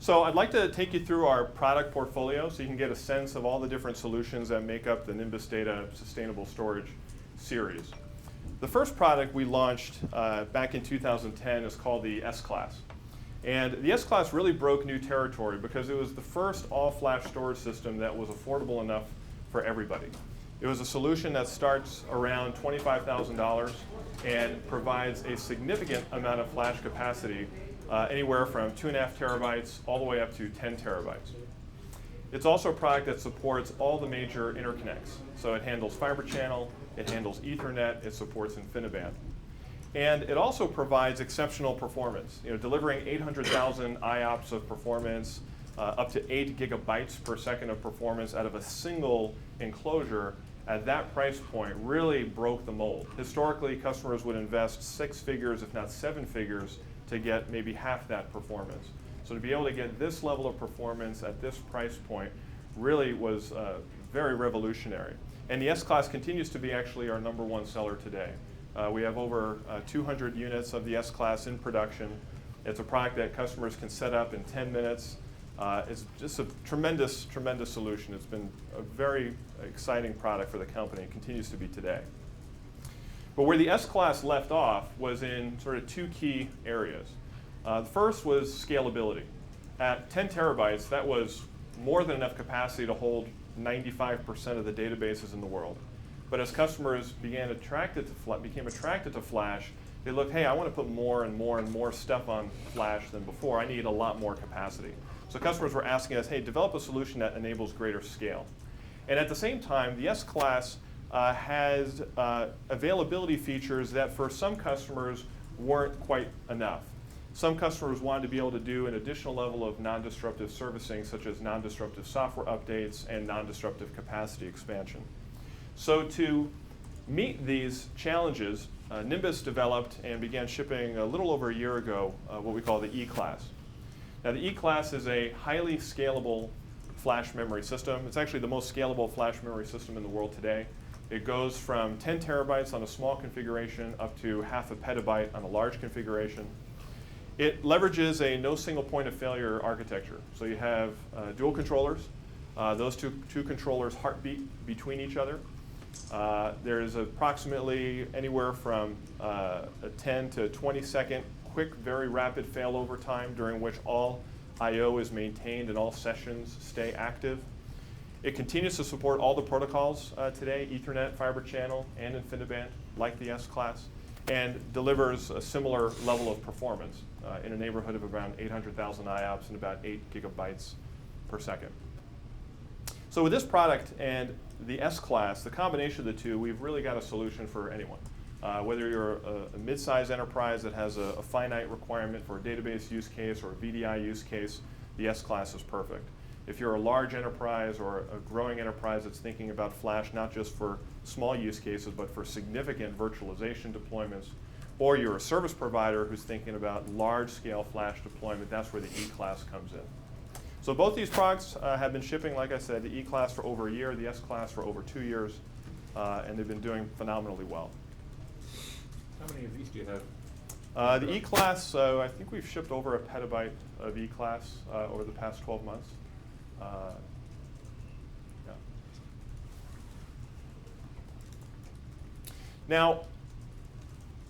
So I'd like to take you through our product portfolio so you can get a sense of all the different solutions that make up the Nimbus Data Sustainable Storage series. The first product we launched back in 2010 is called the S-Class. And the S-Class really broke new territory because it was the first all-flash storage system that was affordable enough for everybody. It was a solution that starts around $25,000 and provides a significant amount of flash capacity, anywhere from 2.5 terabytes all the way up to 10 terabytes. It's also a product that supports all the major interconnects. So it handles fiber channel, it handles Ethernet, it supports InfiniBand. And it also provides exceptional performance, delivering 800,000 IOPS of performance, up to 8 gigabytes per second of performance out of a single enclosure. At that price point, really broke the mold. Historically, customers would invest 6 figures, if not 7 figures, to get maybe half that performance. So to be able to get this level of performance at this price point really was very revolutionary. And the S-Class continues to be actually our #1 seller today. We have over 200 units of the S-Class in production. It's a product that customers can set up in 10 minutes. It's just a tremendous, tremendous solution. It's been a very exciting product for the company and continues to be today. But where the S-Class left off was in sort of 2 key areas. The first was scalability. At 10 terabytes, that was more than enough capacity to hold 95% of the databases in the world. But as customers became attracted to flash, they looked, hey, I want to put more and more and more stuff on flash than before. I need a lot more capacity. So customers were asking us, hey, develop a solution that enables greater scale. And at the same time, the S-Class has availability features that for some customers weren't quite enough. Some customers wanted to be able to do an additional level of non-disruptive servicing, such as non-disruptive software updates and non-disruptive capacity expansion. So to meet these challenges, Nimbus developed and began shipping a little over a year ago what we call the E-Class. Now the E-Class is a highly scalable flash memory system. It's actually the most scalable flash memory system in the world today. It goes from 10 terabytes on a small configuration up to half a petabyte on a large configuration. It leverages a no single point of failure architecture. So you have dual controllers. Those two controllers heartbeat between each other. There's approximately anywhere from a 10 to 20 second quick, very rapid failover time during which all I/O is maintained and all sessions stay active. It continues to support all the protocols today, Ethernet, fiber channel, and InfiniBand, like the S-Class, and delivers a similar level of performance in a neighborhood of around 800,000 IOPS and about 8 gigabytes per second. So with this product and the S-Class, the combination of the two, we've really got a solution for anyone. Whether you're a mid-size enterprise that has a finite requirement for a database use case or a VDI use case, the S-Class is perfect. If you're a large enterprise or a growing enterprise that's thinking about flash not just for small use cases but for significant virtualization deployments, or you're a service provider who's thinking about large-scale flash deployment, that's where the E-Class comes in. So both these products have been shipping, like I said, the E-Class for over a year, the S-Class for over 2 years, and they've been doing phenomenally well. How many of these do you have? The E-Class, I think we've shipped over a petabyte of E-Class over the past 12 months. Yeah. Now,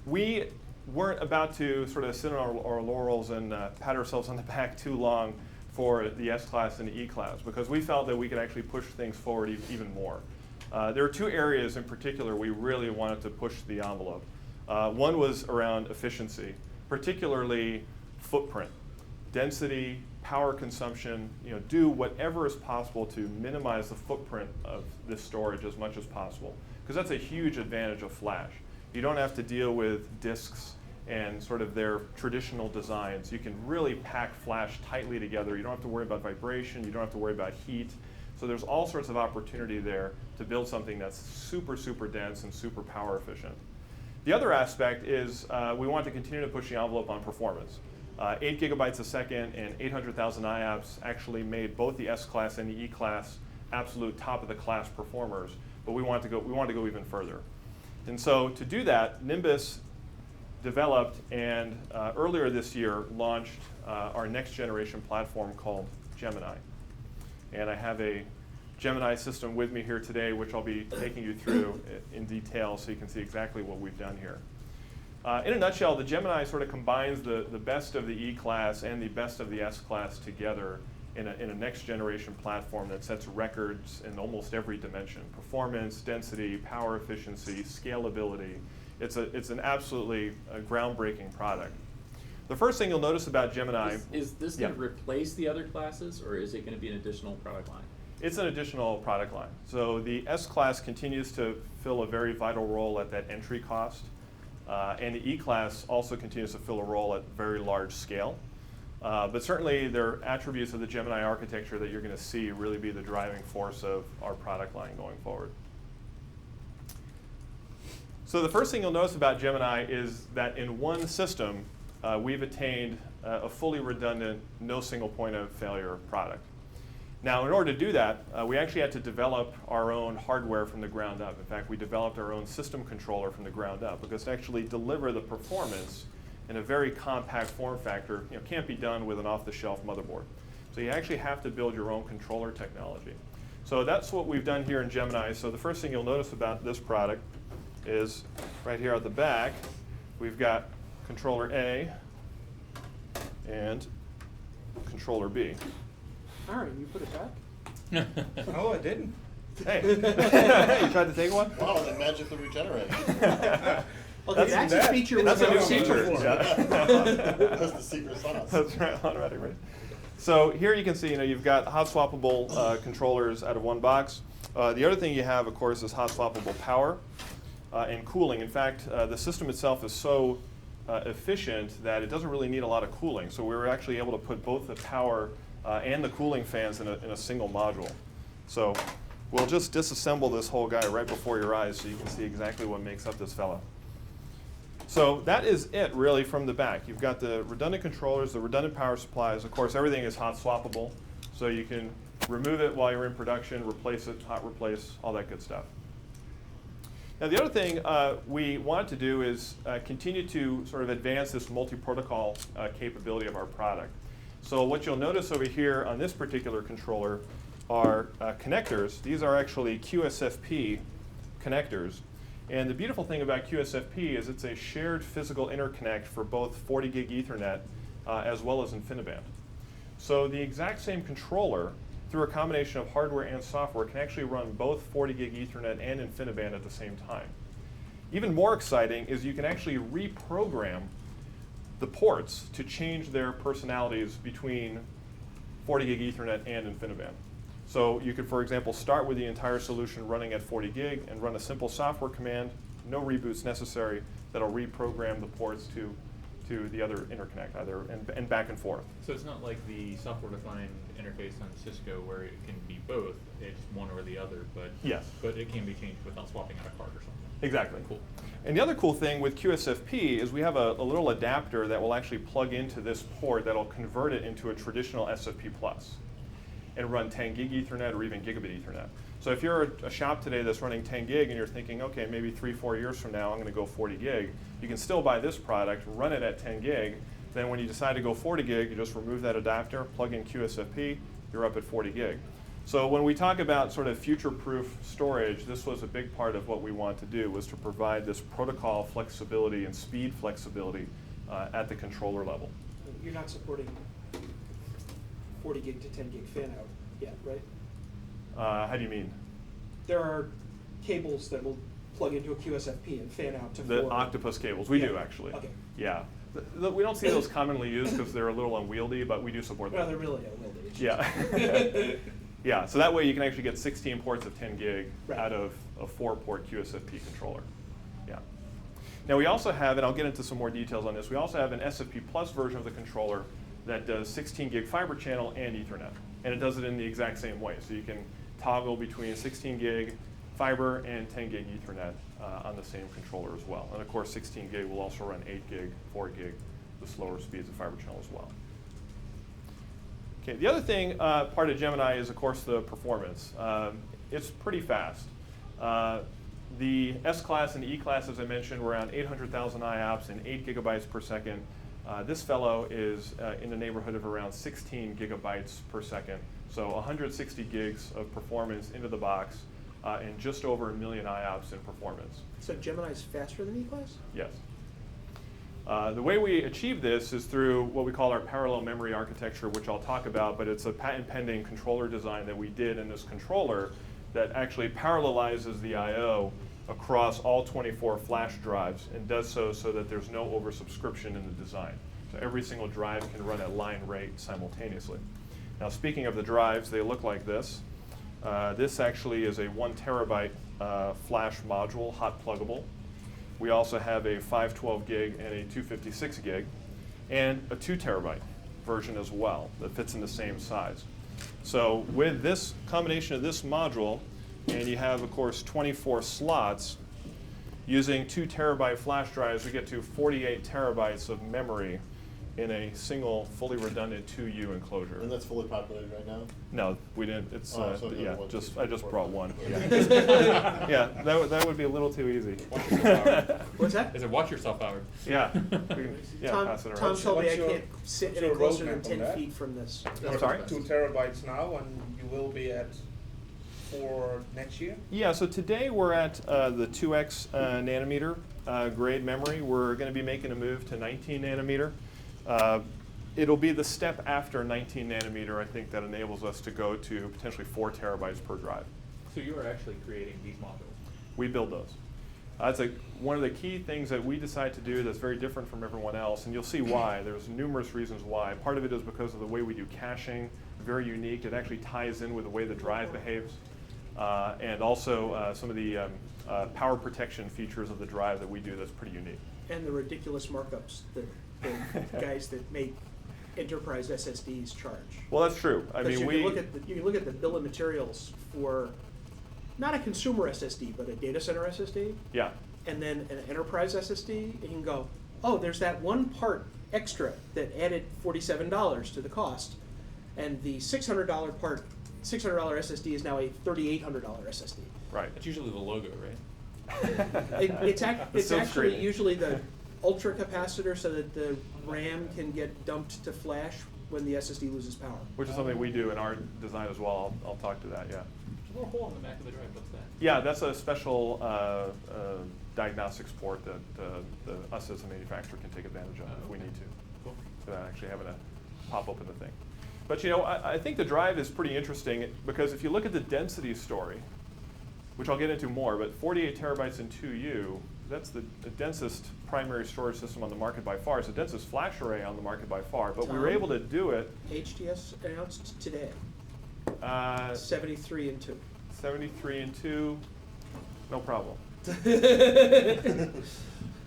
we weren't about to sort of sit on our laurels and pat ourselves on the back too long for the S-Class and the E-Class because we felt that we could actually push things forward even more. There are 2 areas in particular we really wanted to push the envelope. One was around efficiency, particularly footprint, density, power consumption. Do whatever is possible to minimize the footprint of this storage as much as possible, because that's a huge advantage of flash. You don't have to deal with disks and sort of their traditional designs. You can really pack flash tightly together. You don't have to worry about vibration. You don't have to worry about heat. So there's all sorts of opportunity there to build something that's super, super dense and super power efficient. The other aspect is we want to continue to push the envelope on performance. 8 gigabytes a second and 800,000 IOPS actually made both the S-Class and the E-Class absolute top-of-the-class performers, but we want to go even further. And so to do that, Nimbus developed and earlier this year launched our next generation platform called Gemini. And I have a Gemini system with me here today, which I'll be taking you through in detail so you can see exactly what we've done here. In a nutshell, the Gemini sort of combines the best of the E-class and the best of the S-class together in a next generation platform that sets records in almost every dimension: performance, density, power efficiency, scalability. It's an absolutely groundbreaking product. The first thing you'll notice about Gemini is this going to replace the other classes, or is it going to be an additional product line? It's an additional product line. So the S-class continues to fill a very vital role at that entry cost. And the E-class also continues to fill a role at very large scale. But certainly there are attributes of the Gemini architecture that you're going to see really be the driving force of our product line going forward. So the first thing you'll notice about Gemini is that in one system, we've attained a fully redundant, no single point of failure product. Now, in order to do that, we actually had to develop our own hardware from the ground up. In fact, we developed our own system controller from the ground up because to actually deliver the performance in a very compact form factor, can't be done with an off-the-shelf motherboard. So you actually have to build your own controller technology. So that's what we've done here in Gemini. So the first thing you'll notice about this product is right here at the back, we've got controller A and controller B. Aaron, you put it back? Oh, I didn't. Hey, you tried to take one? Wow, that magically regenerated. Okay, that's a feature That's we've a new never seen feature. before. Yeah. That's the secret sauce. That's right, automatic raise. So here you can see, you've got hot swappable controllers out of one box. The other thing you have, of course, is hot swappable power and cooling. In fact, the system itself is so efficient that it doesn't really need a lot of cooling. So we were actually able to put both the power and the cooling fans in a single module. So we'll just disassemble this whole guy right before your eyes so you can see exactly what makes up this fella. So that is it really from the back. You've got the redundant controllers, the redundant power supplies. Of course, everything is hot swappable, so you can remove it while you're in production, replace it, hot replace, all that good stuff. Now the other thing we wanted to do is continue to sort of advance this multi-protocol capability of our product. So what you'll notice over here on this particular controller are connectors. These are actually QSFP connectors. And the beautiful thing about QSFP is it's a shared physical interconnect for both 40 gig Ethernet as well as InfiniBand. So the exact same controller, through a combination of hardware and software, can actually run both 40 gig Ethernet and InfiniBand at the same time. Even more exciting is you can actually reprogram the ports to change their personalities between 40 gig Ethernet and InfiniBand. So you could, for example, start with the entire solution running at 40 gig and run a simple software command, no reboots necessary, that'll reprogram the ports to the other interconnect, and back and forth. So it's not like the software-defined interface on Cisco where it can be both, it's one or the other, but Yes. But it can be changed without swapping out a card or something. Exactly. Cool. And the other cool thing with QSFP is we have a little adapter that will actually plug into this port that'll convert it into a traditional SFP Plus and run 10 gig Ethernet or even gigabit Ethernet. So if you're a shop today that's running 10 gig and you're thinking, okay, maybe 3-4 years from now I'm going to go 40 gig, you can still buy this product, run it at 10 gig, then when you decide to go 40 gig, you just remove that adapter, plug in QSFP, you're up at 40 gig. So when we talk about sort of future-proof storage, this was a big part of what we want to do, was to provide this protocol flexibility and speed flexibility at the controller level. You're not supporting 40 gig to 10 gig fan out yet, right? How do you mean? There are cables that will plug into a QSFP and fan out to The 4. octopus cables, we Yeah. do actually. Okay. Yeah. We don't see those commonly used because they're a little unwieldy, but we do support them. Well, they're really unwieldy. It's Yeah. Yeah, so that way you can actually get 16 ports of 10 gig Right. out of a 4-port QSFP controller. Yeah. Now we also have, and I'll get into some more details on this, we also have an SFP Plus version of the controller that does 16 gig fiber channel and Ethernet. And it does it in the exact same way. So you can toggle between 16 gig fiber and 10 gig Ethernet on the same controller as well. And of course 16 gig will also run 8 gig, 4 gig, the slower speeds of fiber channel as well. Okay, the other thing, part of Gemini is of course the performance. It's pretty fast. The S-Class and E-Class, as I mentioned, were around 800,000 IOPS and 8 gigabytes per second. This fellow is in the neighborhood of around 16 gigabytes per second. So 160 gigs of performance into the box and just over 1 million IOPS in performance. So Gemini's faster than E-Class? Yes. The way we achieve this is through what we call our parallel memory architecture, which I'll talk about, but it's a patent-pending controller design that we did in this controller that actually parallelizes the I/O across all 24 flash drives and does so that there's no oversubscription in the design. So every single drive can run at line rate simultaneously. Now, speaking of the drives, they look like this. This actually is a 1 terabyte flash module, hot pluggable. We also have a 512 gig and a 256 gig, and a 2 terabyte version as well that fits in the same size. So with this combination of this module, and you have, of course, 24 slots, using 2 terabyte flash drives, we get to 48 terabytes of memory in a single, fully redundant 2U enclosure. And that's fully populated right now? No, we didn't. It's So you yeah. have one, two, Just three, I just four, brought five. one. Yeah. Yeah, that would be a little too easy. What's that? Is it watch yourself, Howard? Yeah. We can, yeah, Tom, pass it around. Tom told me I What's your- can't sit what's any your closer than roadmap on 10 that? feet from this. I'm sorry? 2 terabytes now, and you will be at 4 next year? Yeah, so today we're at the 2x nanometer grade memory. We're going to be making a move to 19 nanometer. It'll be the step after 19 nanometer, I think, that enables us to go to potentially 4 terabytes per drive. So you are actually creating these modules. We build those. That's one of the key things that we decide to do that's very different from everyone else, and you'll see why. There's numerous reasons why. Part of it is because of the way we do caching, very unique. It actually ties in with the way the drive behaves, and also some of the power protection features of the drive that we do that's pretty unique. And the ridiculous markups that the guys that make enterprise SSDs charge. Well, that's true. I mean, You can look at the bill of materials for not a consumer SSD, but a data center SSD, yeah. and then an enterprise SSD, and you can go, oh, there's that one part extra that added $47 to the cost, and the $600 part, $600 SSD is now a $3,800 SSD. Right. It's usually the logo, right? It's silk actually screening. usually the ultra capacitor so that the RAM can get dumped to flash when the SSD loses power. Which is something we do in our design as well. I'll talk to that, yeah. There's a little hole in the back of the drive. What's that? Yeah, that's a special diagnostics port that us as a manufacturer can take advantage of if we Okay. need to, Cool. without actually having to pop open the thing. But you know, I think the drive is pretty interesting because if you look at the density story, which I'll get into more, but 48 terabytes in 2U, that's the densest primary storage system on the market by far. It's the densest flash array on the market by far, but we were Tom? able to do it. HTS announced today, 73 and 2. 73 and 2, no problem.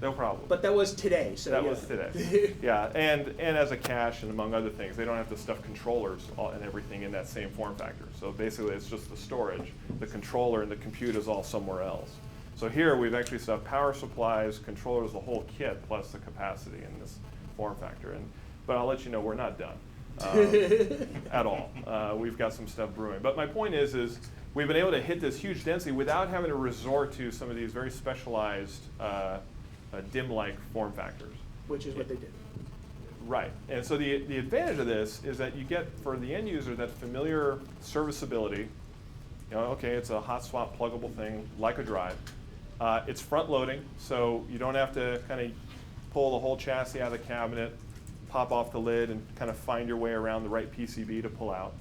No problem. But that was today, so That yeah. was today. Yeah, and as a cache and among other things, they don't have to stuff controllers and everything in that same form factor. So basically it's just the storage. The controller and the compute is all somewhere else. So here we've actually stuffed power supplies, controllers, the whole kit, plus the capacity in this form factor. But I'll let you know we're not done at all. We've got some stuff brewing. But my point is we've been able to hit this huge density without having to resort to some of these very specialized DIMM-like form factors. Which is what they did. Right. And so the advantage of this is that you get, for the end user, that familiar serviceability. You know, okay, it's a hot swap pluggable thing like a drive. It's front loading, so you don't have to kind of pull the whole chassis out of the cabinet, pop off the lid, and kind of find your way around the right PCB to pull out.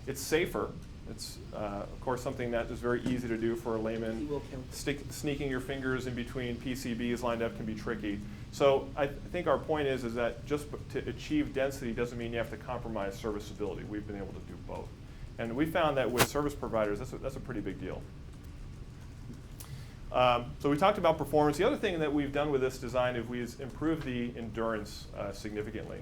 It's safer. It's, of course, something that is very easy to do for a layman. You will count. Sneaking your fingers in between PCBs lined up can be tricky. So I think our point is that just to achieve density doesn't mean you have to compromise serviceability. We've been able to do both. And we found that with service providers, that's a pretty big deal. So we talked about performance. The other thing that we've done with this design is we've improved the endurance significantly.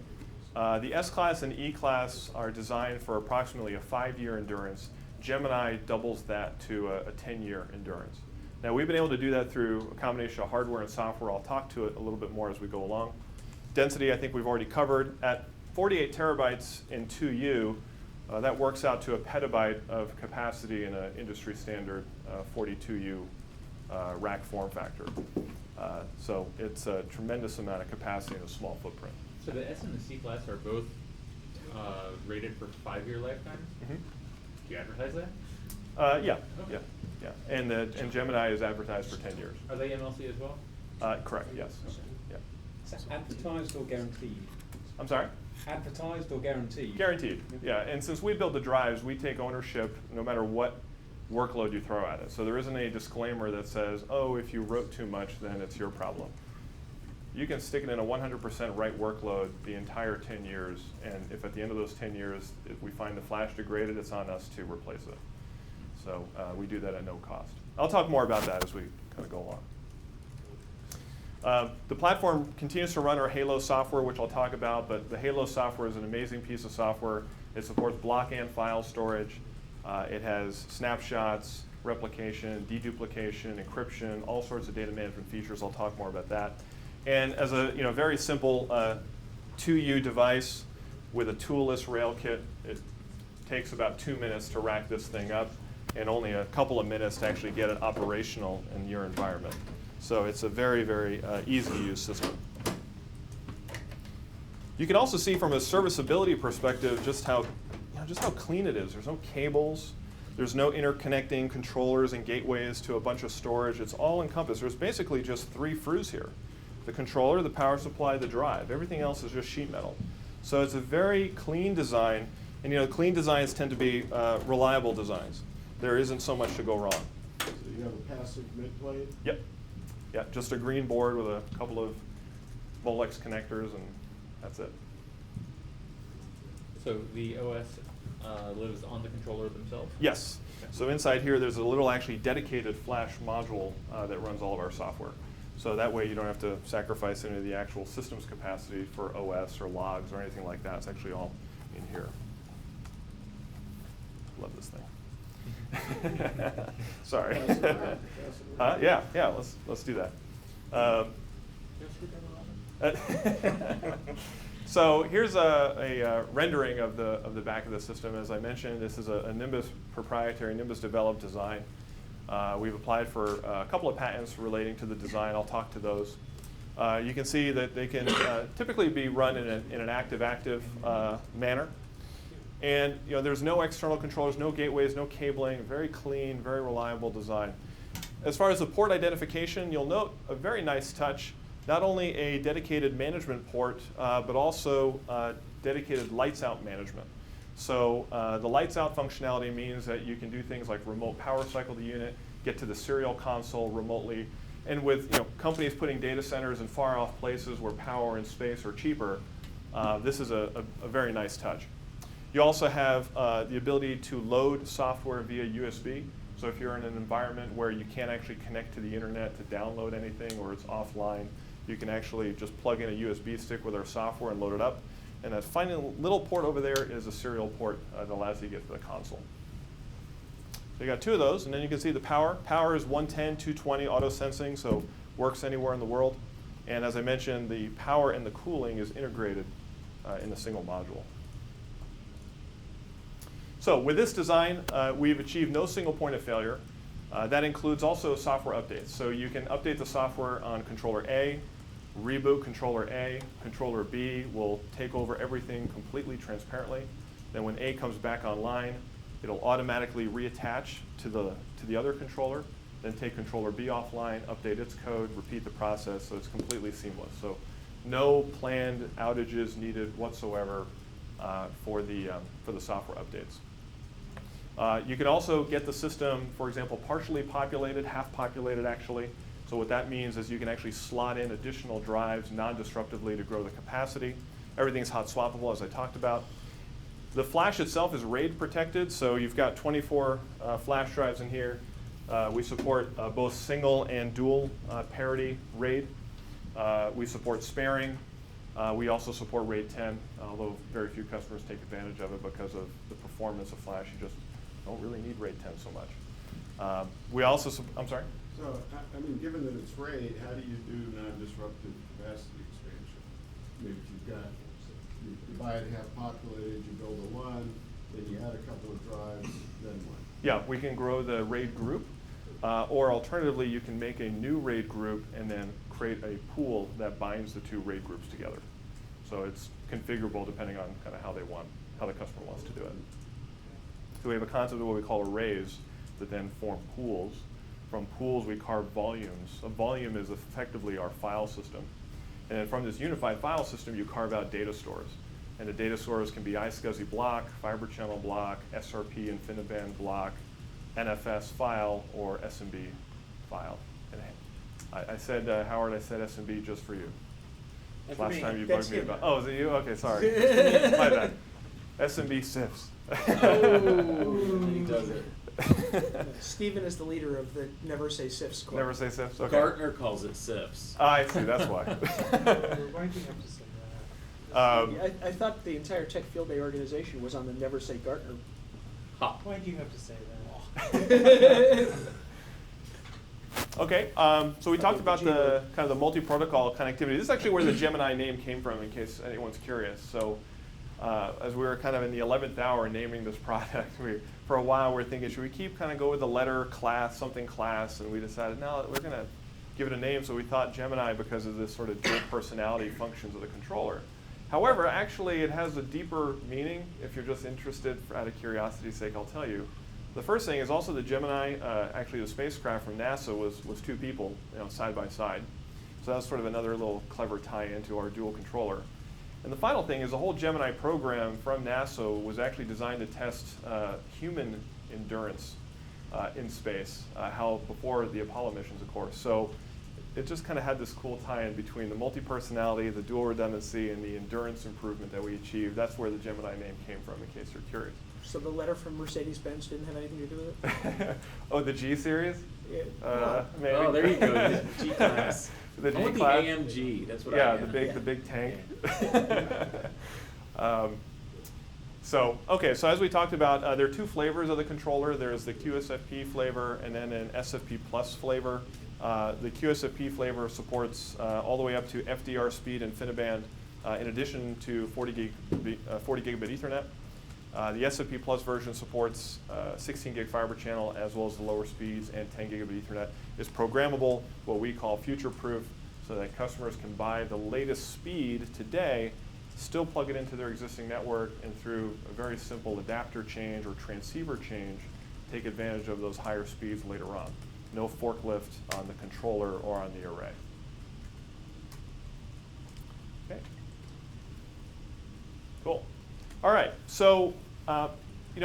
The S-Class and E-Class are designed for approximately a 5-year endurance. Gemini doubles that to a 10-year endurance. Now we've been able to do that through a combination of hardware and software. I'll talk to it a little bit more as we go along. Density, I think we've already covered. At 48 terabytes in 2U, that works out to a petabyte of capacity in an industry standard 42U rack form factor. So it's a tremendous amount of capacity in a small footprint. So the S and the C class are both rated for 5-year lifetimes? Mm-hmm. Do you advertise that? Yeah, Okay. yeah. And Gemini is advertised for 10 years. Are they MLC as well? Correct, yes. Yeah. Is that advertised or guaranteed? I'm sorry? Advertised or guaranteed? Guaranteed, yeah. And since we build the drives, we take ownership no matter what workload you throw at it. So there isn't a disclaimer that says, oh, if you wrote too much, then it's your problem. You can stick it in a 100% write workload the entire 10 years, and if at the end of those 10 years, if we find the flash degraded, it's on us to replace it. So we do that at no cost. I'll talk more about that as we kind of go along. The platform continues to run our Halo software, which I'll talk about, but the Halo software is an amazing piece of software. It supports block and file storage. It has snapshots, replication, deduplication, encryption, all sorts of data management features. I'll talk more about that. And as a very simple 2U device with a toolless rail kit, it takes about 2 minutes to rack this thing up and only a couple of minutes to actually get it operational in your environment. So it's a very, very easy to use system. You can also see from a serviceability perspective just how clean it is. There's no cables. There's no interconnecting controllers and gateways to a bunch of storage. It's all encompassed. There's basically just 3 FRUs here. The controller, the power supply, the drive. Everything else is just sheet metal. So it's a very clean design. And clean designs tend to be reliable designs. There isn't so much to go wrong. So you have a passive mid-plate? Yep. Yeah, just a green board with a couple of Molex connectors, and that's it. So the OS lives on the controller themselves? Yes. So inside here, there's a little actually dedicated flash module that runs all of our software. So that way you don't have to sacrifice any of the actual system's capacity for OS or logs or anything like that. It's actually all in here. Love this thing. Sorry. Yeah, let's do that. So here's a rendering of the back of the system. As I mentioned, this is a Nimbus proprietary, Nimbus developed design. We've applied for a couple of patents relating to the design. I'll talk to those. You can see that they can typically be run in an active-active manner. And there's no external controllers, no gateways, no cabling, very clean, very reliable design. As far as the port identification, you'll note a very nice touch. Not only a dedicated management port, but also dedicated lights out management. So the lights out functionality means that you can do things like remote power cycle the unit, get to the serial console remotely. And with companies putting data centers in far off places where power and space are cheaper, this is a very nice touch. You also have the ability to load software via USB. So if you're in an environment where you can't actually connect to the internet to download anything or it's offline, you can actually just plug in a USB stick with our software and load it up. And that final little port over there is a serial port that allows you to get to the console. So you got 2 of those, and then you can see the power. Power is 110, 220 auto sensing, so works anywhere in the world. And as I mentioned, the power and the cooling is integrated in a single module. So with this design, we've achieved no single point of failure. That includes also software updates. So you can update the software on controller A, reboot controller A, controller B will take over everything completely transparently. Then when A comes back online, it'll automatically reattach to the other controller, then take controller B offline, update its code, repeat the process, so it's completely seamless. So no planned outages needed whatsoever for the software updates. You can also get the system, for example, partially populated, half populated actually. So what that means is you can actually slot in additional drives non-disruptively to grow the capacity. Everything's hot swappable, as I talked about. The flash itself is RAID protected, so you've got 24 flash drives in here. We support both single and dual parity RAID. We support sparing. We also support RAID 10, although very few customers take advantage of it because of the performance of flash. You just don't really need RAID 10 so much. We also, I'm sorry? So, I mean, given that it's RAID, how do you do non-disruptive capacity expansion? I mean, if you've got, you buy it half populated, you build a one, then you add a couple of drives, then what? Yeah, we can grow the RAID group. Or alternatively, you can make a new RAID group and then create a pool that binds the two RAID groups together. So it's configurable depending on kind of how the customer wants to do it. So we have a concept of what we call arrays that then form pools. From pools, we carve volumes. A volume is effectively our file system. And then from this unified file system, you carve out data stores. And the data stores can be iSCSI block, fiber channel block, SRP InfiniBand block, NFS file, or SMB file. And I said, Howard, I said SMB just for you. And Last for time me. you That's bugged me him. about, oh, is it you? Okay, sorry. My bad. SMB SIFs. He does it. Stephen is the leader of the Never Say SIFs club. Never say SIFs? Okay. Gartner calls it SIFs. I see, that's why. Why do you have to say that? I thought the entire Tech Field Day organization was on the Never Say Gartner. Ha. Why do you have to say that? Okay, so we talked about the kind of the multi-protocol connectivity. This is actually where the Gemini name came from, in case anyone's curious. So, as we were kind of in the 11th hour naming this product, for a while we were thinking, should we keep kind of go with the letter class, something class, and we decided, no, we're going to give it a name. So we thought Gemini because of this sort of dual personality functions of the controller. However, actually, it has a deeper meaning. If you're just interested, out of curiosity's sake, I'll tell you. The first thing is also the Gemini, actually the spacecraft from NASA was two people, side by side. So that's sort of another little clever tie-in to our dual controller. And the final thing is the whole Gemini program from NASA was actually designed to test human endurance in space, before the Apollo missions, of course. So it just kind of had this cool tie-in between the multi-personality, the dual redundancy, and the endurance improvement that we achieved. That's where the Gemini name came from, in case you're curious. So the letter from Mercedes-Benz didn't have anything to do with it? Oh, the G series? Yeah. Maybe. Oh, there you go. The G class. The I want G class. the AMG. That's what Yeah, I the big tank. So as we talked about, there are two flavors of the controller. There's the QSFP flavor and then an SFP Plus flavor. The QSFP flavor supports all the way up to FDR speed InfiniBand, in addition to 40 gigabit Ethernet. The SFP Plus version supports 16 gig fiber channel as well as the lower speeds, and 10 gigabit Ethernet. It's programmable, what we call future-proof, so that customers can buy the latest speed today, still plug it into their existing network, and through a very simple adapter change or transceiver change, take advantage of those higher speeds later on. No forklift on the controller or on the array. Okay. Cool. All right, so a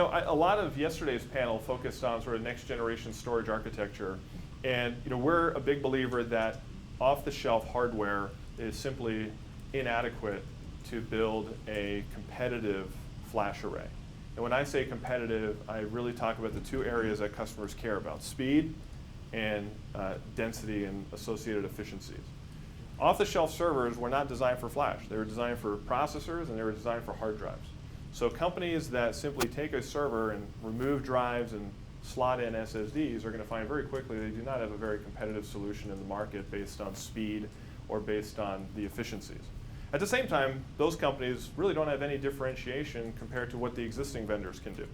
lot of yesterday's panel focused on sort of next generation storage architecture, and we're a big believer that off-the-shelf hardware is simply inadequate to build a competitive flash array. And when I say competitive, I really talk about the two areas that customers care about: speed and density and associated efficiencies. Off-the-shelf servers were not designed for flash. They were designed for processors, and they were designed for hard drives. So companies that simply take a server and remove drives and slot in SSDs are going to find very quickly they do not have a very competitive solution in the market based on speed or based on the efficiencies. At the same time, those companies really don't have any differentiation compared to what the existing vendors can do.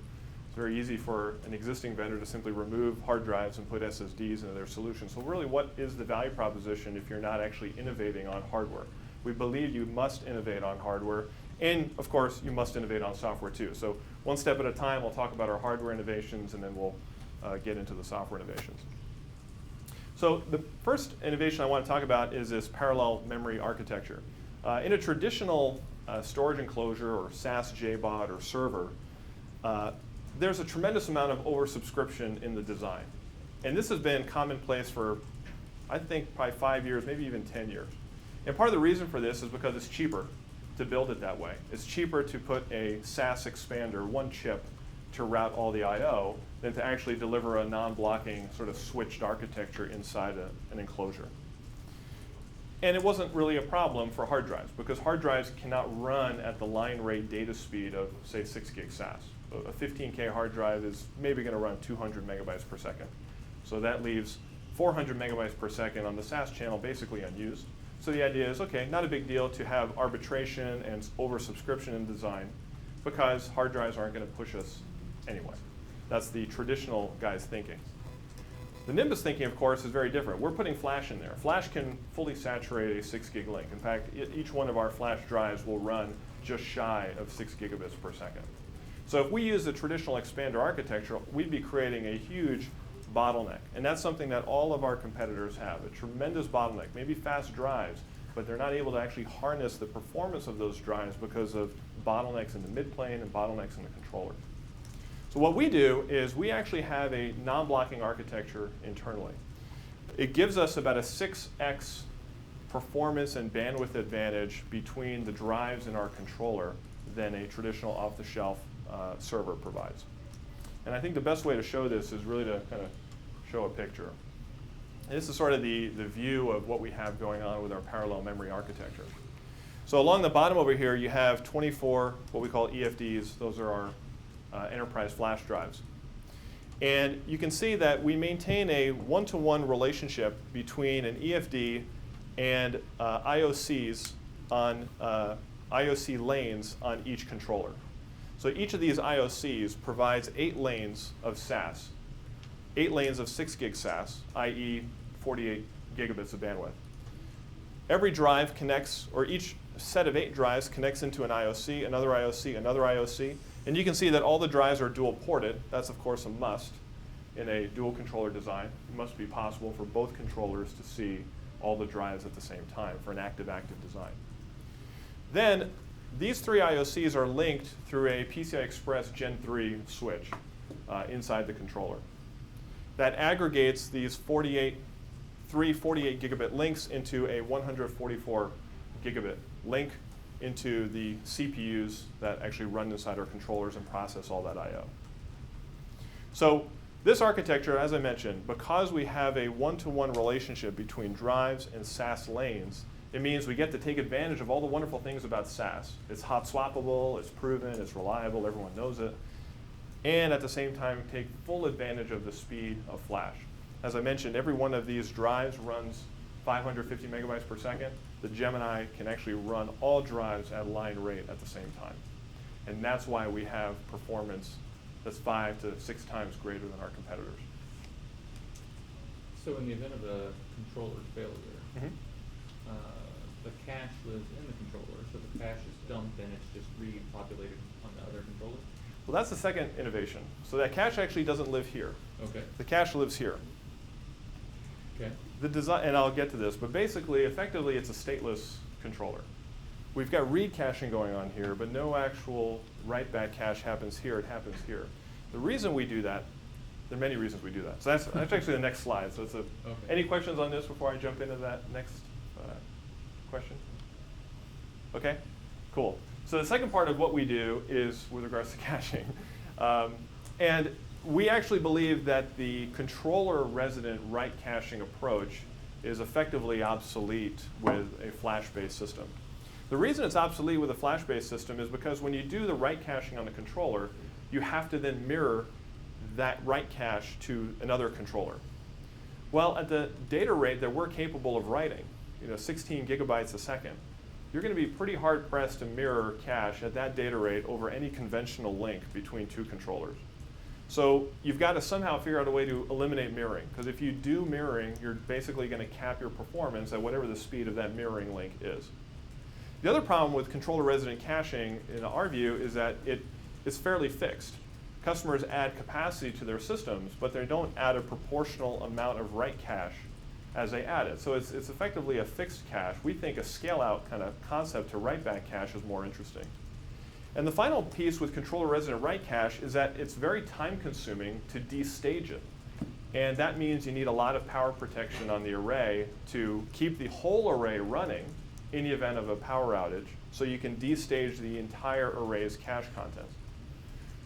It's very easy for an existing vendor to simply remove hard drives and put SSDs into their solution. So really, what is the value proposition if you're not actually innovating on hardware? We believe you must innovate on hardware, and of course, you must innovate on software too. So one step at a time, we'll talk about our hardware innovations, and then we'll get into the software innovations. So the first innovation I want to talk about is this parallel memory architecture. In a traditional storage enclosure or SAS JBOD or server, there's a tremendous amount of oversubscription in the design. And this has been commonplace for, I think, probably 5 years, maybe even 10 years. And part of the reason for this is because it's cheaper to build it that way. It's cheaper to put a SAS expander, one chip, to route all the I/O than to actually deliver a non-blocking sort of switched architecture inside an enclosure. And it wasn't really a problem for hard drives, because hard drives cannot run at the line rate data speed of, say, 6 gig SAS. A 15K hard drive is maybe going to run 200 megabytes per second. So that leaves 400 megabytes per second on the SAS channel basically unused. So the idea is, okay, not a big deal to have arbitration and oversubscription in design, because hard drives aren't going to push us anyway. That's the traditional guy's thinking. The Nimbus thinking, of course, is very different. We're putting flash in there. Flash can fully saturate a 6 gig link. In fact, each one of our flash drives will run just shy of 6 gigabits per second. So if we use the traditional expander architecture, we'd be creating a huge bottleneck. And that's something that all of our competitors have, a tremendous bottleneck, maybe fast drives, but they're not able to actually harness the performance of those drives because of bottlenecks in the midplane and bottlenecks in the controller. So what we do is we actually have a non-blocking architecture internally. It gives us about a 6x performance and bandwidth advantage between the drives in our controller than a traditional off-the-shelf server provides. And I think the best way to show this is really to kind of show a picture. And this is sort of the view of what we have going on with our parallel memory architecture. So along the bottom over here, you have 24 what we call EFDs. Those are our enterprise flash drives. And you can see that we maintain a one-to-one relationship between an EFD and IOCs on IOC lanes on each controller. So each of these IOCs provides 8 lanes of SAS, 8 lanes of 6 gig SAS, i.e. 48 gigabits of bandwidth. Every drive connects, or each set of 8 drives connects into an IOC, another IOC, another IOC. And you can see that all the drives are dual ported. That's, of course, a must in a dual controller design. It must be possible for both controllers to see all the drives at the same time for an active-active design. Then these 3 IOCs are linked through a PCI Express Gen 3 switch inside the controller. That aggregates these 48 gigabit links into a 144 gigabit link into the CPUs that actually run inside our controllers and process all that I/O. So this architecture, as I mentioned, because we have a one-to-one relationship between drives and SAS lanes, it means we get to take advantage of all the wonderful things about SAS. It's hot swappable, it's proven, it's reliable, everyone knows it. And at the same time, take full advantage of the speed of flash. As I mentioned, every one of these drives runs 550 megabytes per second. The Gemini can actually run all drives at line rate at the same time. And that's why we have performance that's 5 to 6 times greater than our competitors. So in the event of a controller failure, the cache lives in the controller, so the cache is dumped and it's just repopulated on the other controller? Well, that's the second innovation. So that cache actually doesn't live here. Okay. The cache lives here. Okay. The design, and I'll get to this, but basically, effectively, it's a stateless controller. We've got read caching going on here, but no actual write-back cache happens here. It happens here. The reason we do that, there are many reasons we do that. So that's actually the next slide. So it's a, Any questions on this before I jump into that next question? Okay, cool. So the second part of what we do is with regards to caching. And we actually believe that the controller resident write caching approach is effectively obsolete with a flash-based system. The reason it's obsolete with a flash-based system is because when you do the write caching on the controller, you have to then mirror that write cache to another controller. Well, at the data rate that we're capable of writing, 16 gigabytes a second, you're going to be pretty hard-pressed to mirror cache at that data rate over any conventional link between 2 controllers. So you've got to somehow figure out a way to eliminate mirroring, because if you do mirroring, you're basically going to cap your performance at whatever the speed of that mirroring link is. The other problem with controller resident caching, in our view, is that it's fairly fixed. Customers add capacity to their systems, but they don't add a proportional amount of write cache as they add it. So it's effectively a fixed cache. We think a scale-out kind of concept to write-back cache is more interesting. And the final piece with controller resident write cache is that it's very time-consuming to destage it. And that means you need a lot of power protection on the array to keep the whole array running in the event of a power outage, so you can destage the entire array's cache contents.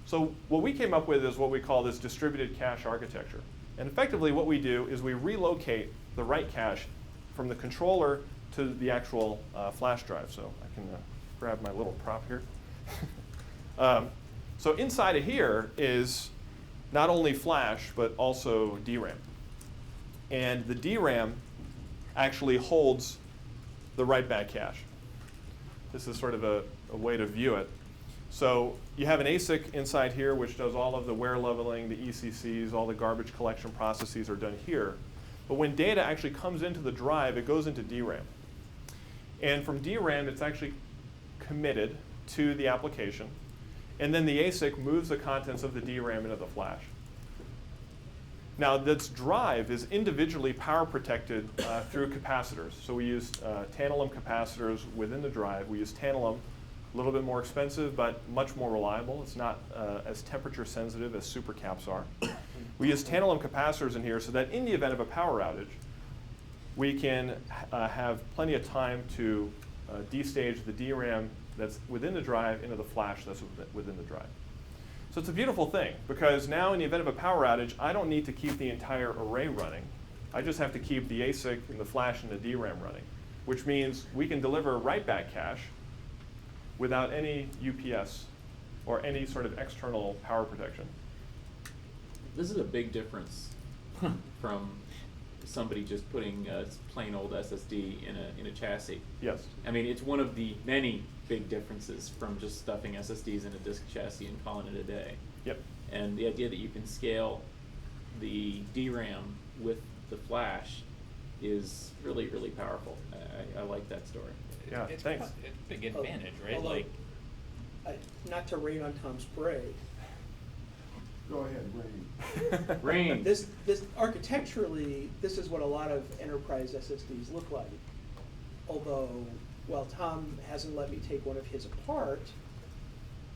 So what we came up with is what we call this distributed cache architecture. And effectively what we do is we relocate the write cache from the controller to the actual flash drive. So I can grab my little prop here. So inside of here is not only flash, but also DRAM. And the DRAM actually holds the write-back cache. This is sort of a way to view it. So you have an ASIC inside here which does all of the wear leveling, the ECCs, all the garbage collection processes are done here. But when data actually comes into the drive, it goes into DRAM. And from DRAM, it's actually committed to the application. And then the ASIC moves the contents of the DRAM into the flash. Now, this drive is individually power protected through capacitors. So we use tantalum capacitors within the drive. We use tantalum, a little bit more expensive, but much more reliable. It's not as temperature sensitive as supercaps are. We use tantalum capacitors in here so that in the event of a power outage, we can have plenty of time to destage the DRAM that's within the drive into the flash that's within the drive. So it's a beautiful thing, because now in the event of a power outage, I don't need to keep the entire array running. I just have to keep the ASIC and the flash and the DRAM running, which means we can deliver write-back cache without any UPS or any sort of external power protection. This is a big difference from somebody just putting a plain old SSD in a chassis. Yes. I mean, it's one of the many big differences from just stuffing SSDs in a disk chassis and calling it a day. Yep. And the idea that you can scale the DRAM with the flash is really, really powerful. I like that story. Yeah, It's thanks. It's a big advantage, right? Although, Like, not to rain on Tom's parade. Go ahead, Wayne. Rain. This architecturally, this is what a lot of enterprise SSDs look like. Although, while Tom hasn't let me take one of his apart,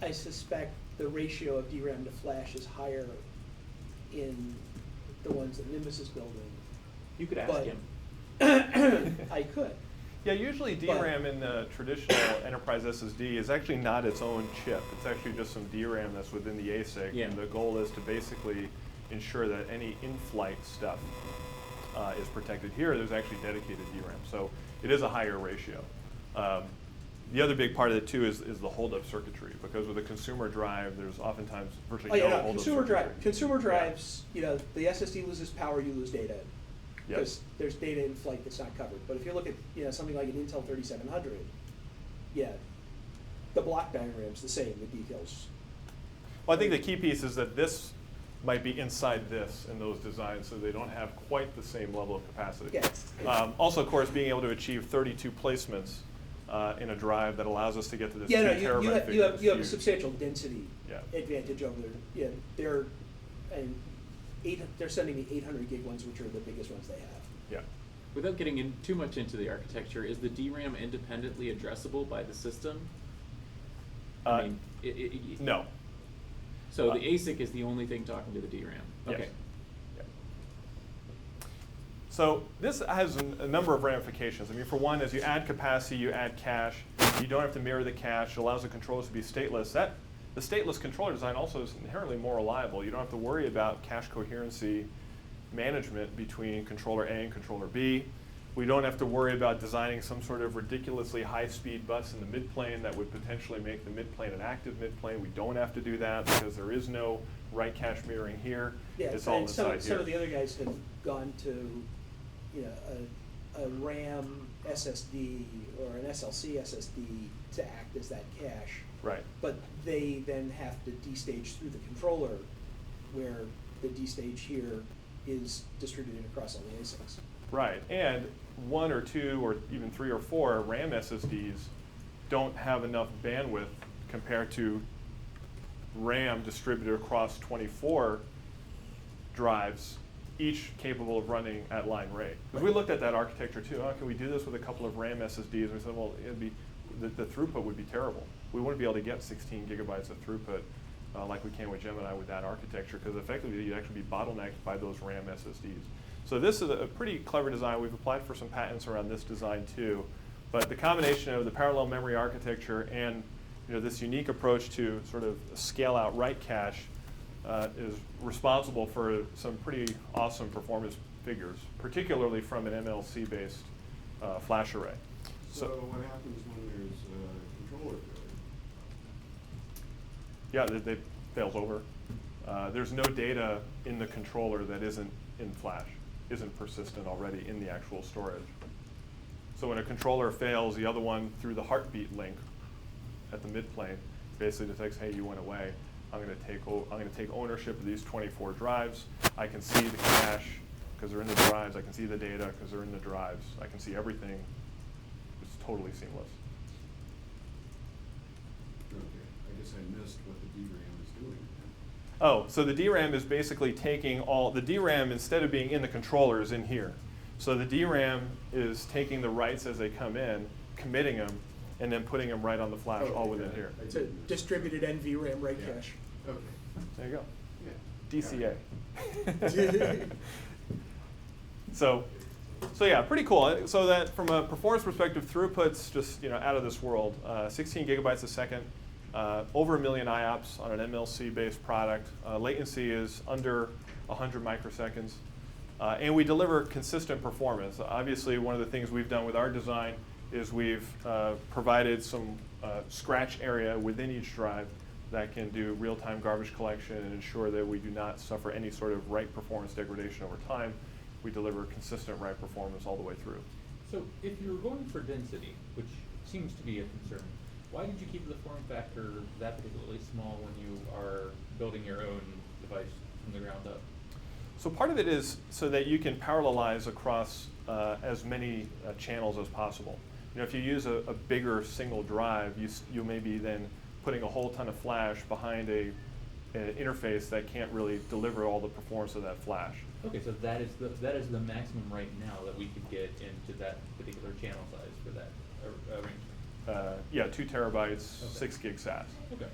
I suspect the ratio of DRAM to flash is higher in the ones that Nimbus is building. You could ask But- him. I could. Yeah, usually DRAM in the traditional enterprise SSD is actually not its own chip. It's actually just some DRAM that's within the ASIC. Yeah. And the goal is to basically ensure that any in-flight stuff is protected. Here, there's actually dedicated DRAM. So it is a higher ratio. The other big part of it, too, is the hold-up circuitry. Because with a consumer drive, there's oftentimes virtually no hold-up circuitry. Consumer drives, you know, the SSD loses power, you lose data. Yes. Because there's data in flight that's not covered. But if you look at, you know, something like an Intel 3700, yeah, the block diagram's the same, the details. Well, I think the key piece is that this might be inside this in those designs, so they don't have quite the same level of capacity. Yeah. Also, of course, being able to achieve 32 placements in a drive that allows us to get to this 2 Yeah, no, terabyte you figure have is a huge. substantial density Yeah. advantage over there. Yeah, they're sending the 800 gig ones, which are the biggest ones they have. Yeah. Without getting in too much into the architecture, is the DRAM independently addressable by the system? I mean, No. So the ASIC is the only thing talking to the DRAM. Yes. Okay. Yeah. So this has a number of ramifications. I mean, for one, as you add capacity, you add cache. You don't have to mirror the cache. It allows the controllers to be stateless. The stateless controller design also is inherently more reliable. You don't have to worry about cache coherency management between controller A and controller B. We don't have to worry about designing some sort of ridiculously high-speed bus in the midplane that would potentially make the midplane an active midplane. We don't have to do that because there is no write cache mirroring here. Yeah, It's all and some inside here. of the other guys have gone to, you know, a RAM SSD or an SLC SSD to act as that cache. Right. But they then have to destage through the controller, where the destage here is distributed across all the ASICs. Right, and 1 or 2 or even 3 or 4 RAM SSDs don't have enough bandwidth compared to RAM distributed across 24 drives, each capable of running at line rate. Because we looked at that architecture too. Oh, can we do this with a couple of RAM SSDs? And we said, well, it'd be the throughput would be terrible. We wouldn't be able to get 16 gigabytes of throughput like we can with Gemini with that architecture, because effectively you'd actually be bottlenecked by those RAM SSDs. So this is a pretty clever design. We've applied for some patents around this design too. But the combination of the parallel memory architecture and this unique approach to sort of scale out write cache is responsible for some pretty awesome performance figures, particularly from an MLC-based flash array. So what happens when there's a controller failure? Yeah, they fails over. There's no data in the controller that isn't in flash, isn't persistent already in the actual storage. So when a controller fails, the other one, through the heartbeat link at the midplane, basically detects, hey, you went away. I'm going to take ownership of these 24 drives. I can see the cache because they're in the drives. I can see the data because they're in the drives. I can see everything. It's totally seamless. Okay, I guess I missed what the DRAM is doing. Oh, so the DRAM is basically taking the DRAM, instead of being in the controller, is in here. So the DRAM is taking the writes as they come in, committing them, and then putting them right on the flash, all within here. It's a distributed NVRAM write Yeah. cache. Okay. There you go. Yeah. DCA. So yeah, pretty cool. So that from a performance perspective, throughput's just out of this world. 16 gigabytes a second, over 1 million IOPS on an MLC-based product. Latency is under 100 microseconds, and we deliver consistent performance. Obviously, one of the things we've done with our design is we've provided some scratch area within each drive that can do real-time garbage collection and ensure that we do not suffer any sort of write performance degradation over time. We deliver consistent write performance all the way through. So if you're going for density, which seems to be a concern, why did you keep the form factor that particularly small when you are building your own device from the ground up? So part of it is so that you can parallelize across as many channels as possible. If you use a bigger single drive, you may be then putting a whole ton of flash behind an interface that can't really deliver all the performance of that flash. Okay, so that is the maximum right now that we could get into that particular channel size for that arrangement. Yeah, 2 terabytes, Okay. 6 gig SAS. Okay.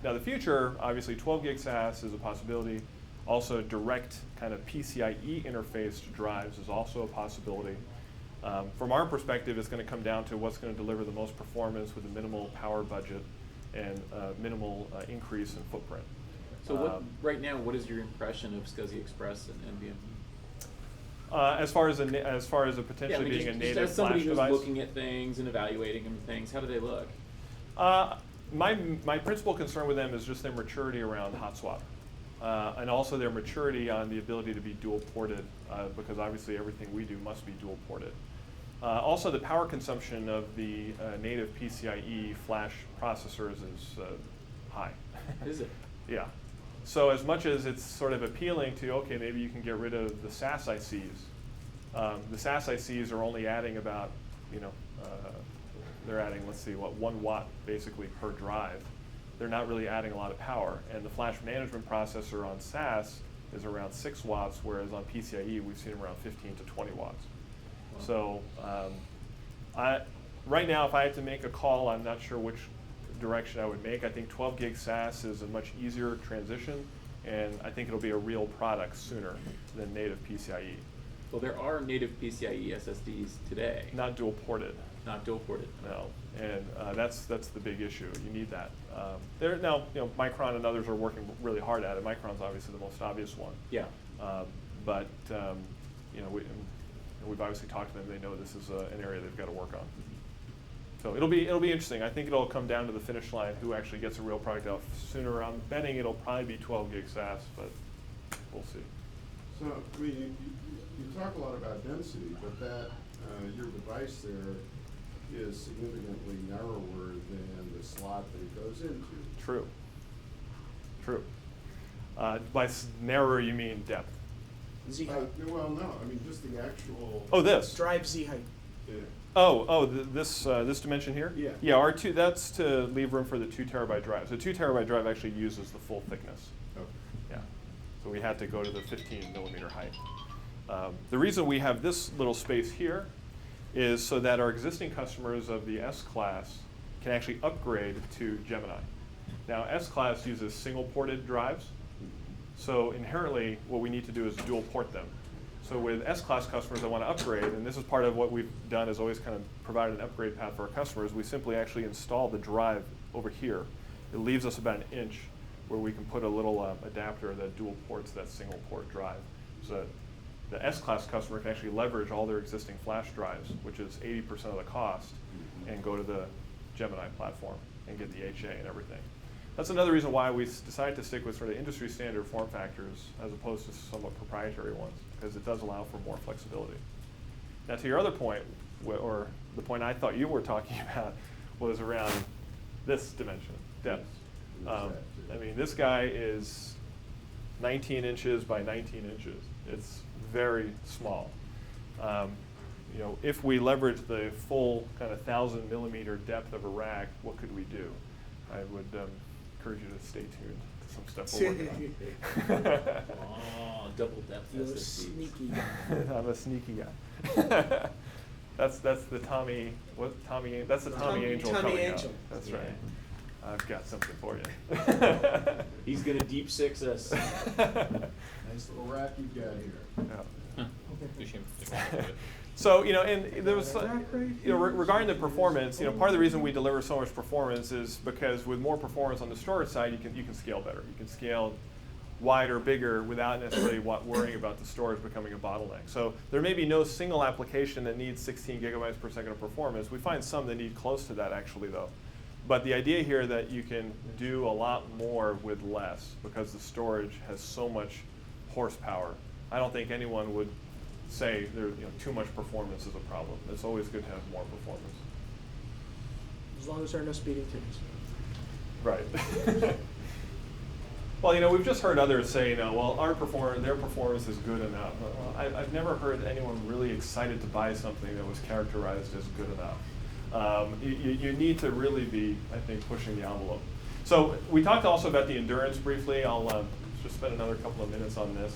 Now the future, obviously 12 gig SAS is a possibility. Also direct kind of PCIe interface to drives is also a possibility. From our perspective, it's going to come down to what's going to deliver the most performance with a minimal power budget and minimal increase in footprint. So right now, what is your impression of SCSI Express and NVMe? As far as a potentially being a native just as somebody flash who's device. looking at things and evaluating them things, how do they look? My principal concern with them is just their maturity around hot swap. And also their maturity on the ability to be dual ported, because obviously everything we do must be dual ported. Also the power consumption of the native PCIe flash processors is high. Is it? Yeah. So as much as it's sort of appealing to, okay, maybe you can get rid of the SAS ICs, the SAS ICs are only adding about, they're adding, let's see, 1 watt basically per drive. They're not really adding a lot of power. And the flash management processor on SAS is around 6 watts, whereas on PCIe we've seen around 15 to 20 watts. So right now, if I had to make a call, I'm not sure which direction I would make. I think 12 gig SAS is a much easier transition, and I think it'll be a real product sooner than native PCIe. Well, there are native PCIe SSDs today. Not dual ported. Not dual ported. No, and that's the big issue. You need that. Now, Micron and others are working really hard at it. Micron's obviously the most obvious one. Yeah. But we've obviously talked to them. They know this is an area they've got to work on. So it'll be interesting. I think it'll come down to the finish line who actually gets a real product out sooner. I'm betting it'll probably be 12 gig SAS, but we'll see. So, I mean, you talk a lot about density, but that your device there is significantly narrower than the slot that it goes into. True. By narrower, you mean depth? Z height. Well, no, I mean just the actual. Oh, this. Drive Z height. Yeah. This dimension here? Yeah. Yeah, R2, that's to leave room for the 2 terabyte drive. So 2 terabyte drive actually uses the full thickness. Okay. Yeah. So we had to go to the 15 millimeter height. The reason we have this little space here is so that our existing customers of the S-Class can actually upgrade to Gemini. Now, S-Class uses single ported drives. So inherently, what we need to do is dual port them. So with S-Class customers that want to upgrade, and this is part of what we've done is always kind of provide an upgrade path for our customers, we simply actually install the drive over here. It leaves us about 1 inch where we can put a little adapter that dual ports that single port drive. So the S-Class customer can actually leverage all their existing flash drives, which is 80% of the cost, and go to the Gemini platform and get the HA and everything. That's another reason why we decided to stick with sort of industry standard form factors as opposed to somewhat proprietary ones, because it does allow for more flexibility. Now to your other point, or the point I thought you were talking about, was around this dimension. depth. There's that, too. I mean, this guy is 19 inches by 19 inches. It's very small. You know, if we leverage the full kind of 1,000 millimeter depth of a rack, what could we do? I would encourage you to stay tuned to some stuff we're working on. Oh, double depth You're SSDs. sneaky. I'm a sneaky guy. That's the Tommy. What Tommy? That's the Tommy Angel Tommy coming Angel. out. That's Yeah. right. I've got something for you. He's gonna deep six us. Nice little rack you've got here. Yeah. We should- we should do it. So, you know, and there was, Rack right you know, regarding the performance, you know, part of the reason we deliver so much performance is because with more performance on the storage side, you can scale better. You can scale wider, bigger, without necessarily worrying about the storage becoming a bottleneck. So there may be no single application that needs 16 gigabytes per second of performance. We find some that need close to that actually, though. But the idea here that you can do a lot more with less because the storage has so much horsepower. I don't think anyone would say there, you know, too much performance is a problem. It's always good to have more performance. As long as there are no speeding tickets. Right. Well, you know, we've just heard others say, you know, well, their performance is good enough. I've never heard anyone really excited to buy something that was characterized as good enough. You need to really be, I think, pushing the envelope. So we talked also about the endurance briefly. I'll just spend another couple of minutes on this.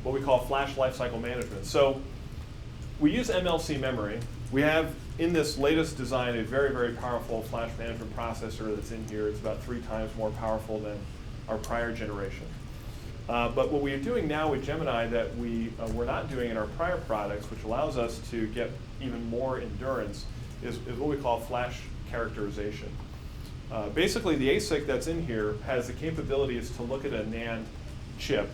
What we call flash lifecycle management. So we use MLC memory. We have in this latest design a very, very powerful flash management processor that's in here. It's about 3 times more powerful than our prior generation. But what we are doing now with Gemini that we were not doing in our prior products, which allows us to get even more endurance, is what we call flash characterization. Basically, the ASIC that's in here has the capabilities to look at a NAND chip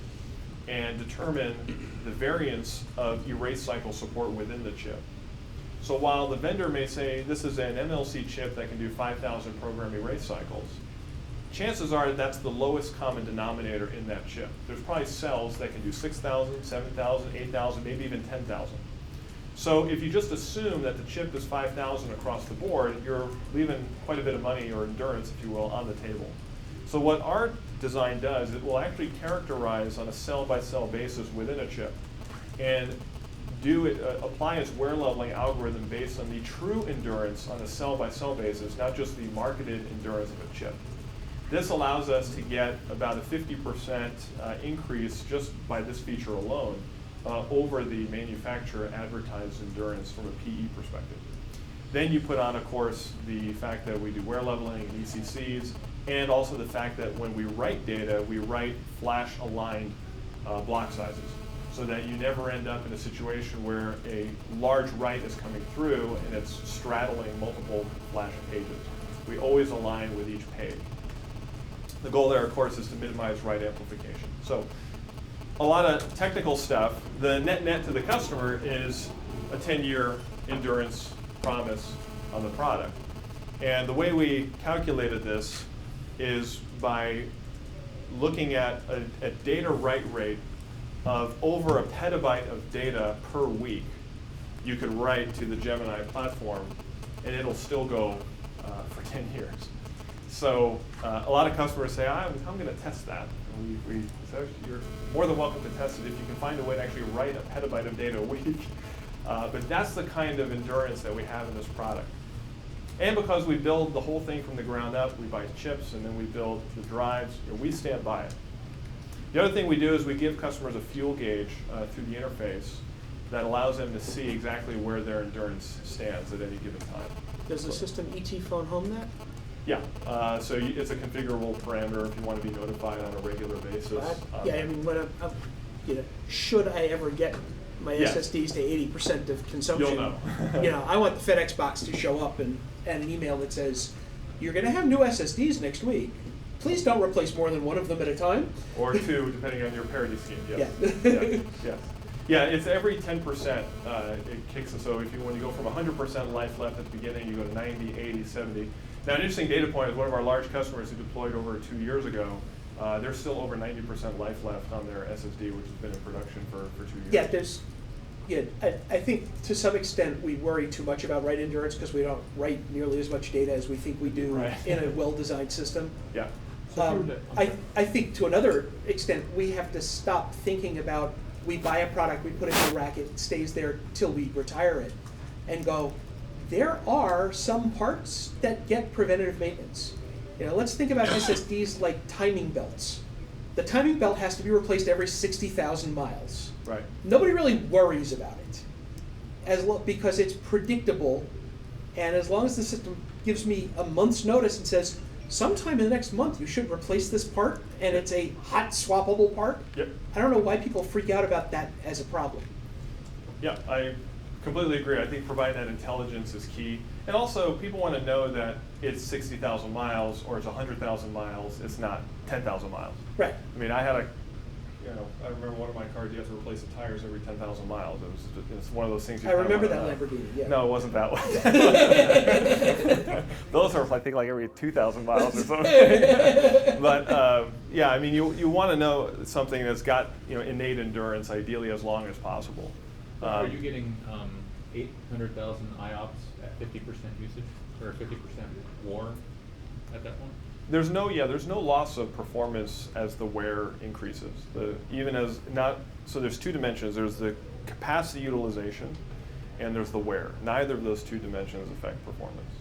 and determine the variance of erase cycle support within the chip. So while the vendor may say this is an MLC chip that can do 5,000 program erase cycles, chances are that that's the lowest common denominator in that chip. There's probably cells that can do 6,000, 7,000, 8,000, maybe even 10,000. So if you just assume that the chip is 5,000 across the board, you're leaving quite a bit of money or endurance, if you will, on the table. So what our design does, it will actually characterize on a cell-by-cell basis within a chip and apply its wear leveling algorithm based on the true endurance on a cell-by-cell basis, not just the marketed endurance of a chip. This allows us to get about a 50% increase just by this feature alone over the manufacturer advertised endurance from a PE perspective. Then you put on, of course, the fact that we do wear leveling and ECCs, and also the fact that when we write data, we write flash-aligned block sizes, so that you never end up in a situation where a large write is coming through and it's straddling multiple flash pages. We always align with each page. The goal there, of course, is to minimize write amplification. So a lot of technical stuff. The net to the customer is a 10-year endurance promise on the product. And the way we calculated this is by looking at a data write rate of over a petabyte of data per week you could write to the Gemini platform, and it'll still go for 10 years. So a lot of customers say, I'm going to test that. And we say, you're more than welcome to test it if you can find a way to actually write a petabyte of data a week. But that's the kind of endurance that we have in this product. And because we build the whole thing from the ground up, we buy chips and then we build the drives, we stand by it. The other thing we do is we give customers a fuel gauge through the interface that allows them to see exactly where their endurance stands at any given time. Does the system ET phone home that? Yeah, so it's a configurable parameter if you want to be notified on a regular basis. Yeah, I mean, when should I ever get my Yes. SSDs to 80% of consumption? You'll know. I want the FedEx box to show up and an email that says, you're going to have new SSDs next week. Please don't replace more than one of them at a time. Or 2, depending on your parity scheme. Yes. Yeah. Yes. Yeah, it's every 10% it kicks in. So when you go from 100% life left at the beginning, you go to 90, 80, 70. Now, an interesting data point is one of our large customers who deployed over 2 years ago, there's still over 90% life left on their SSD, which has been in production for 2 years. Yeah, there's Yeah, I think to some extent we worry too much about write endurance because we don't write nearly as much data as we think we do Right. in a well-designed system. Yeah. I think to another extent we have to stop thinking about we buy a product, we put it in a rack, it stays there till we retire it, and go, there are some parts that get preventative maintenance. Let's think about SSDs like timing belts. The timing belt has to be replaced every 60,000 miles. Right. Nobody really worries about it because it's predictable, and as long as the system gives me a month's notice and says, sometime in the next month you should replace this part, and it's a hot swappable part, Yep. I don't know why people freak out about that as a problem. Yeah, I completely agree. I think providing that intelligence is key. And also, people want to know that it's 60,000 miles or it's 100,000 miles. It's not 10,000 miles. Right. I mean, I remember one of my cars, you have to replace the tires every 10,000 miles. It's one of those things you I kinda remember wanna that know. Lamborghini, yeah. No, it wasn't that one. Those are, I think, like every 2,000 miles or something. But yeah, I mean, you want to know something that's got innate endurance, ideally as long as possible. Are you getting 800,000 IOPS at 50% usage or 50% war at that point? There's no loss of performance as the wear increases. So there's two dimensions. There's the capacity utilization, and there's the wear. Neither of those two dimensions affect performance.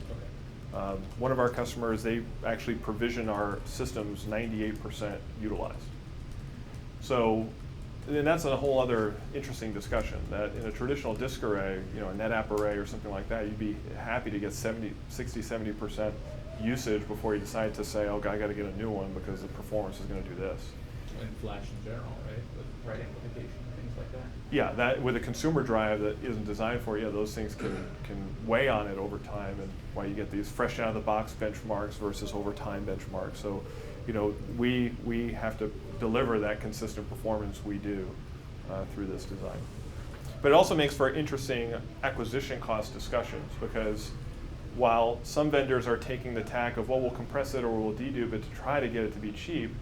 Okay. One of our customers, they actually provision our systems 98% utilized. So, and that's a whole other interesting discussion, that in a traditional disk array, a NetApp array or something like that, you'd be happy to get 70% usage before you decide to say, oh, I got to get a new one because the performance is going to do this. And flash in general, right? With write amplification and things like that. Yeah, that with a consumer drive that isn't designed for you, those things can weigh on it over time, and why you get these fresh out of the box benchmarks versus over time benchmarks. So, we have to deliver that consistent performance we do through this design. But it also makes for interesting acquisition cost discussions, because while some vendors are taking the tack of, well, we'll compress it or we'll dedupe it to try to get it to be cheap,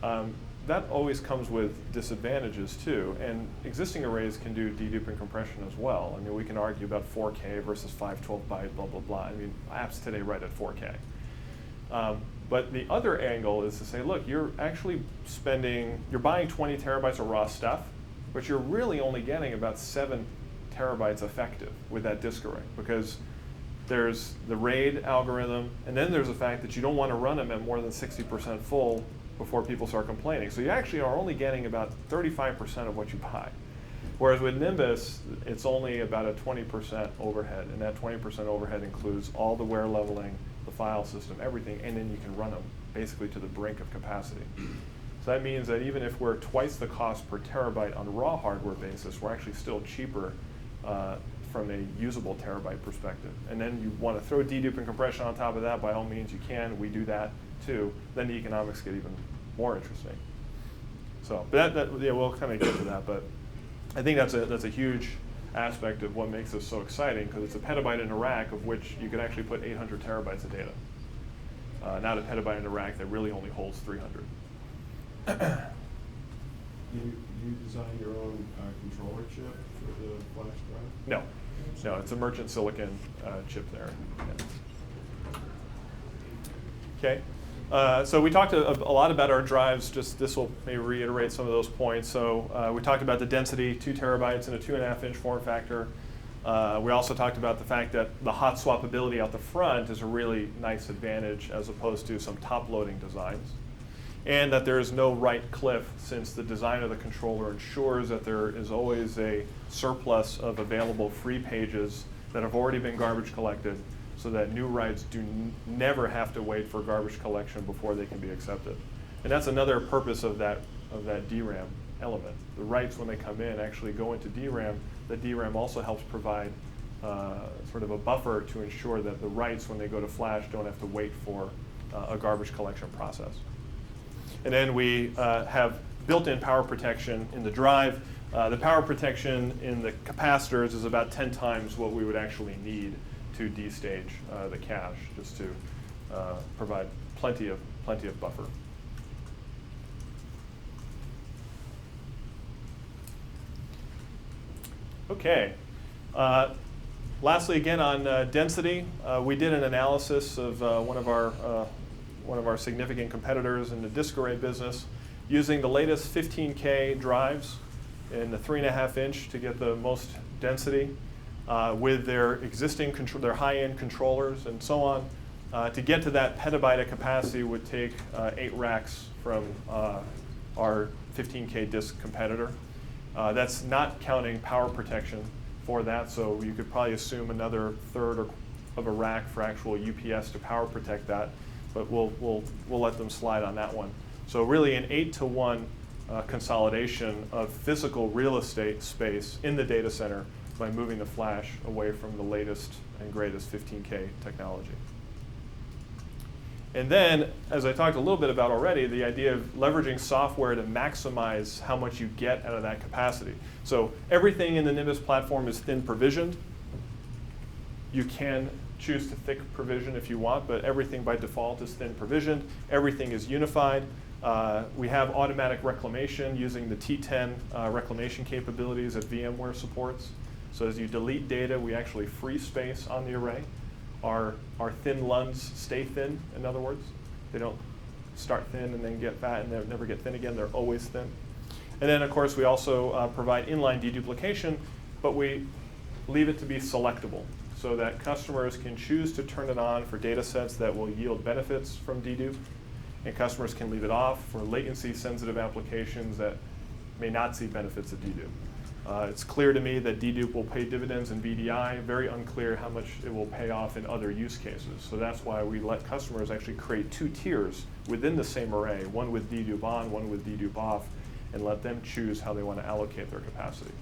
that always comes with disadvantages too. And existing arrays can do dedupe and compression as well. I mean, we can argue about 4K versus 512 byte, blah, blah, blah. I mean, apps today write at 4K. But the other angle is to say, look, you're buying 20 terabytes of raw stuff, but you're really only getting about 7 terabytes effective with that disk array, because there's the RAID algorithm, and then there's the fact that you don't want to run them at more than 60% full before people start complaining. So you actually are only getting about 35% of what you buy. Whereas with Nimbus, it's only about a 20% overhead, and that 20% overhead includes all the wear leveling, the file system, everything, and then you can run them basically to the brink of capacity. So that means that even if we're twice the cost per terabyte on a raw hardware basis, we're actually still cheaper from a usable terabyte perspective. And then you want to throw dedupe and compression on top of that, by all means you can. We do that too. Then the economics get even more interesting. So, but yeah, we'll kind of get to that. But I think that's a huge aspect of what makes this so exciting, because it's a petabyte in a rack of which you could actually put 800 terabytes of data. Not a petabyte in a rack that really only holds 300. You design your own controller chip for the flash drive? No, it's a merchant silicon chip there. Yeah. Okay, so we talked a lot about our drives. Just this will maybe reiterate some of those points. So we talked about the density, 2 terabytes in a 2.5-inch form factor. We also talked about the fact that the hot swappability out the front is a really nice advantage as opposed to some top-loading designs. And that there is no write cliff, since the design of the controller ensures that there is always a surplus of available free pages that have already been garbage collected, so that new writes never have to wait for garbage collection before they can be accepted. And that's another purpose of that DRAM element. The writes, when they come in, actually go into DRAM. The DRAM also helps provide sort of a buffer to ensure that the writes, when they go to flash, don't have to wait for a garbage collection process. And then we have built-in power protection in the drive. The power protection in the capacitors is about 10 times what we would actually need to destage the cache, just to provide plenty of buffer. Okay. Lastly, again on density, we did an analysis of one of our significant competitors in the disk array business, using the latest 15K drives in the 3.5 inch to get the most density, with their existing their high-end controllers and so on. To get to that petabyte of capacity would take 8 racks from our 15K disk competitor. That's not counting power protection for that, so you could probably assume another third of a rack for actual UPS to power protect that, but we'll let them slide on that one. So really an 8-to-1 consolidation of physical real estate space in the data center by moving the flash away from the latest and greatest 15K technology. And then, as I talked a little bit about already, the idea of leveraging software to maximize how much you get out of that capacity. So everything in the Nimbus platform is thin provisioned. You can choose to thick provision if you want, but everything by default is thin provisioned. Everything is unified. We have automatic reclamation using the T10 reclamation capabilities that VMware supports. So as you delete data, we actually free space on the array. Our thin LUNs stay thin, in other words. They don't start thin and then get fat and they never get thin again. They're always thin. And then, of course, we also provide inline deduplication, but we leave it to be selectable so that customers can choose to turn it on for data sets that will yield benefits from dedupe, and customers can leave it off for latency-sensitive applications that may not see benefits of dedupe. It's clear to me that dedupe will pay dividends in VDI, very unclear how much it will pay off in other use cases. So that's why we let customers actually create 2 tiers within the same array, one with dedupe on, one with dedupe off, and let them choose how they want to allocate their capacity.